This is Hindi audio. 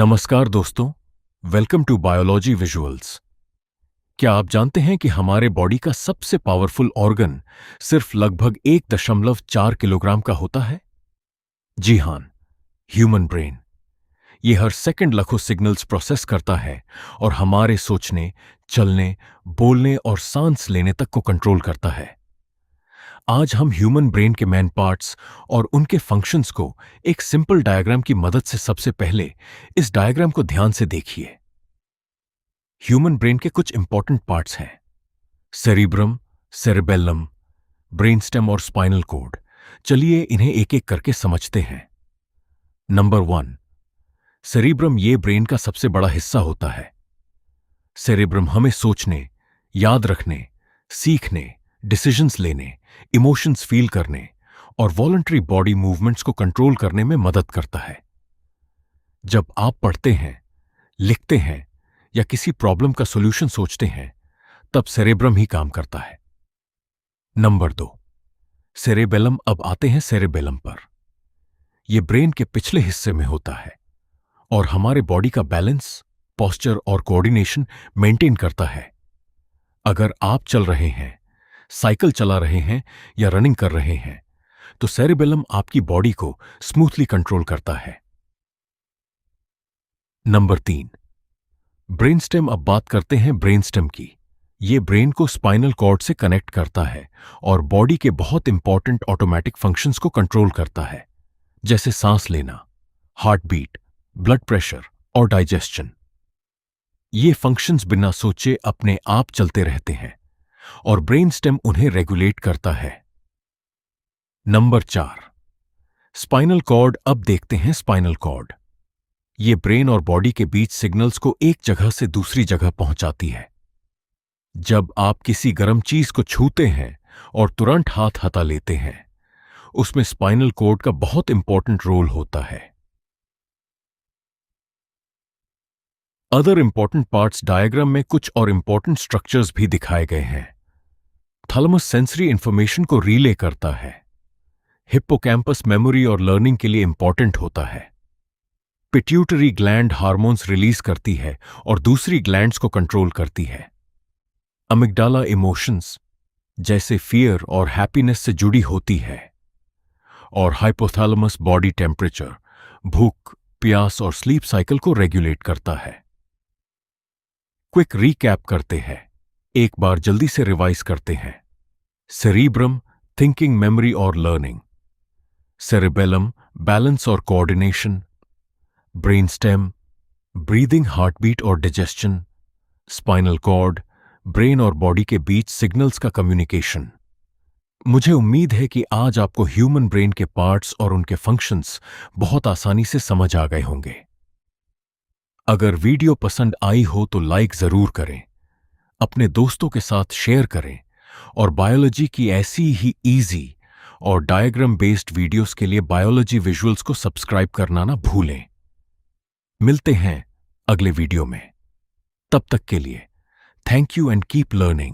नमस्कार दोस्तों, वेलकम टू बायोलॉजी विजुअल्स। क्या आप जानते हैं कि हमारे बॉडी का सबसे पावरफुल ऑर्गन सिर्फ लगभग 1.4 किलोग्राम का होता है? जी हां, ह्यूमन ब्रेन। ये हर सेकंड लाखों सिग्नल्स प्रोसेस करता है और हमारे सोचने, चलने, बोलने और सांस लेने तक को कंट्रोल करता है। आज हम ह्यूमन ब्रेन के मेन पार्ट्स और उनके फंक्शंस को एक सिंपल डायग्राम की मदद से सबसे पहले इस डायग्राम को ध्यान से देखिए। ह्यूमन ब्रेन के कुछ इंपॉर्टेंट पार्ट्स हैं: सेरिब्रम, सेरेबेलम, ब्रेनस्टेम और स्पाइनल कॉर्ड। चलिए इन्हें एक एक करके समझते हैं। नंबर 1, सेरिब्रम ये ब्रेन का सबसे बड़ा हिस्सा होता है। सेरिब्रम हमें सोचने, याद रखने, सीखने, डिसीजंस लेने, इमोशंस फील करने और वॉलंटरी बॉडी मूवमेंट्स को कंट्रोल करने में मदद करता है। जब आप पढ़ते हैं, लिखते हैं या किसी प्रॉब्लम का सॉल्यूशन सोचते हैं, तब सेरेब्रम ही काम करता है। Number 2, cerebellum. अब आते हैं सेरेबेलम पर। यह ब्रेन के पिछले हिस्से में होता है और हमारे बॉडी का बैलेंस, पोस्चर और कोऑर्डिनेशन मेंटेन करता है। अगर आप चल रहे हैं, साइकिल चला रहे हैं या रनिंग कर रहे हैं, तो सेरेबेलम आपकी बॉडी को स्मूथली कंट्रोल करता है। Number 3, brainstem. अब बात करते हैं ब्रेनस्टेम की। यह ब्रेन को स्पाइनल कॉर्ड से कनेक्ट करता है और बॉडी के बहुत इंपॉर्टेंट ऑटोमेटिक फंक्शंस को कंट्रोल करता है, जैसे सांस लेना, हार्ट बीट, ब्लड प्रेशर और डाइजेशन। ये फंक्शंस बिना सोचे अपने आप चलते रहते हैं और ब्रेनस्टेम उन्हें रेगुलेट करता है। Number 4, spinal cord. अब देखते हैं स्पाइनल कॉर्ड। ये ब्रेन और बॉडी के बीच सिग्नल्स को एक जगह से दूसरी जगह पहुंचाती है। जब आप किसी गर्म चीज को छूते हैं और तुरंत हाथ हटा लेते हैं, उसमें स्पाइनल कॉर्ड का बहुत इंपॉर्टेंट रोल होता है। अदर इंपॉर्टेंट पार्ट्स डायग्राम में कुछ और इंपॉर्टेंट स्ट्रक्चर्स भी दिखाए गए हैं। थैलेमस सेंसरी इंफॉर्मेशन को रिले करता है। हिप्पोकैम्पस मेमोरी और लर्निंग के लिए इंपॉर्टेंट होता है। पिट्यूटरी ग्लैंड हार्मोन्स रिलीज करती है और दूसरी ग्लैंड्स को कंट्रोल करती है। अमिग्डाला इमोशंस जैसे फियर और हैप्पीनेस से जुड़ी होती है और हाइपोथैलेमस बॉडी टेम्परेचर, भूख, प्यास और स्लीप साइकिल को रेगुलेट करता है। क्विक रीकैप करते हैं, एक बार जल्दी से रिवाइज करते हैं। सेरिब्रम, थिंकिंग, मेमोरी और लर्निंग। सेरेबेलम, बैलेंस और कोऑर्डिनेशन। ब्रेनस्टेम, ब्रीदिंग, हार्टबीट और डाइजेशन। स्पाइनल कॉर्ड, ब्रेन और बॉडी के बीच सिग्नल्स का कम्युनिकेशन। मुझे उम्मीद है कि आज आपको ह्यूमन ब्रेन के पार्ट्स और उनके फंक्शंस बहुत आसानी से समझ आ गए होंगे। अगर वीडियो पसंद आई हो तो लाइक जरूर करें, अपने दोस्तों के साथ शेयर करें और बायोलॉजी की ऐसी ही इजी और डायग्राम बेस्ड वीडियोस के लिए बायोलॉजी विजुअल्स को सब्सक्राइब करना ना भूलें। मिलते हैं अगले वीडियो में। तब तक के लिए thank you and keep learning.